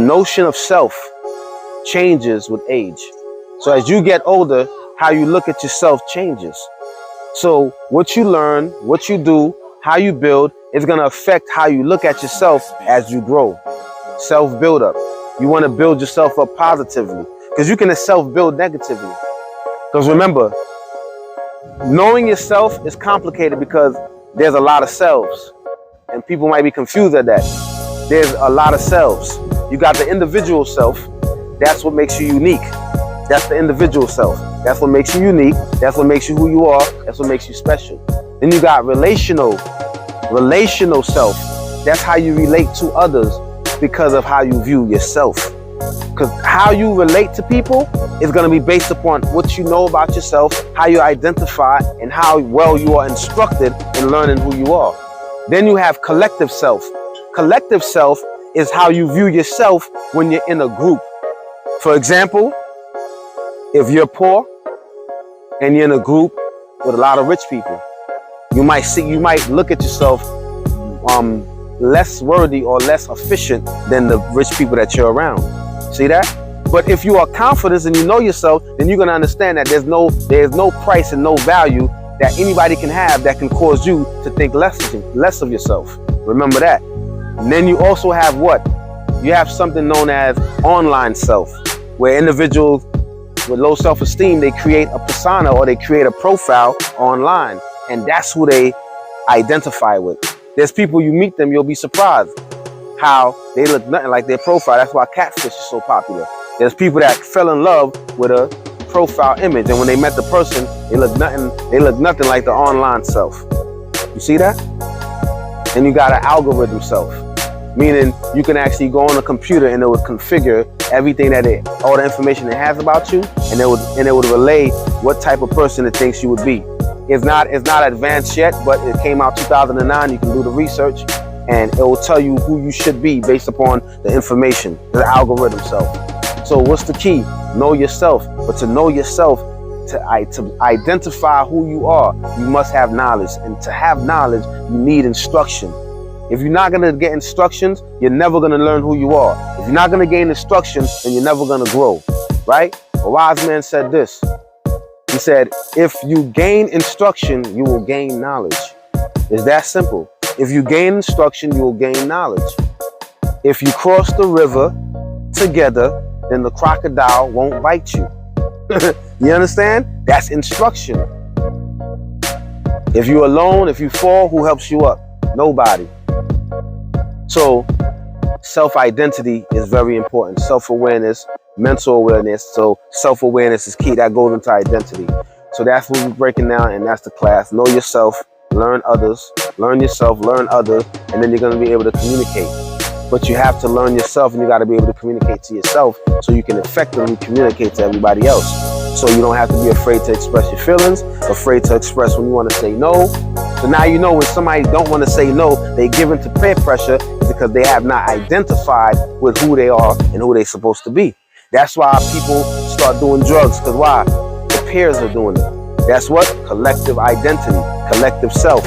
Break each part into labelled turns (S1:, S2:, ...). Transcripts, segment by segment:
S1: notion of self changes with age. So as you get older, how you look at yourself changes. So what you learn, what you do, how you build is going to affect how you look at yourself as you grow. Self-build up. You want to build yourself up positively, because you can self-build negatively. Because remember, knowing yourself is complicated because there's a lot of selves, and people might be confused at that. There's a lot of selves. You got the individual self. That's what makes you unique. That's the individual self. That's what makes you unique. That's what makes you who you are. That's what makes you special. Then you got relational self. That's how you relate to others because of how you view yourself. Because how you relate to people is going to be based upon what you know about yourself, how you identify, and how well you are instructed in learning who you are. Then you have collective self. Collective self is how you view yourself when you're in a group. For example, if you're poor and you're in a group with a lot of rich people, you might look at yourself less worthy or less efficient than the rich people that you're around. See that? But if you are confident and you know yourself, then you're going to understand that there's no price and no value that anybody can have that can cause you to think less of yourself. Remember that. And then you also have what? You have something known as online self, where individuals with low self-esteem, they create a persona or they create a profile online, and that's who they identify with. There's people, you meet them, you'll be surprised how they look nothing like their profile. That's why catfish is so popular. There's people that fell in love with a profile image, and when they met the person, they look nothing like the online self. You see that? And you got an algorithm self, meaning you can actually go on a computer and it would configure everything all the information it has about you, and it would relay what type of person it thinks you would be. It's not advanced yet, but it came out 2009. You can do the research, and it will tell you who you should be based upon the information, the algorithm self. So what's the key? Know yourself. But to know yourself, to identify who you are, you must have knowledge. And to have knowledge, you need instruction. If you're not going to get instructions, you're never going to learn who you are. If you're not going to gain instructions, then you're never going to grow, right? A wise man said this. He said, if you gain instruction, you will gain knowledge. It's that simple. If you gain instruction, you will gain knowledge. If you cross the river together, then the crocodile won't bite you. You understand? That's instruction. If you're alone, if you fall, who helps you up? Nobody. So self-identity is very important. Self-awareness, mental awareness. So self-awareness is key. That goes into identity. So that's what we're breaking down, and that's the class. Know yourself, learn others, learn yourself, learn others, and then you're going to be able to communicate. But you have to learn yourself, and you got to be able to communicate to yourself so you can effectively communicate to everybody else. So you don't have to be afraid to express your feelings, afraid to express when you want to say no. So now you know when somebody don't want to say no, they give into peer pressure because they have not identified with who they are and who they're supposed to be. That's why people start doing drugs, because why? The peers are doing it. That's what? Collective identity, collective self.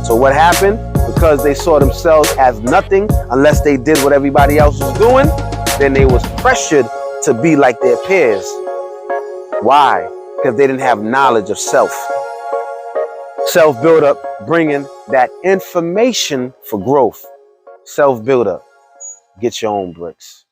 S1: So what happened? Because they saw themselves as nothing unless they did what everybody else was doing, then they was pressured to be like their peers. Why? Because they didn't have knowledge of self. Self-build-up, bringing that information for growth. Self-build-up. Get your own bricks.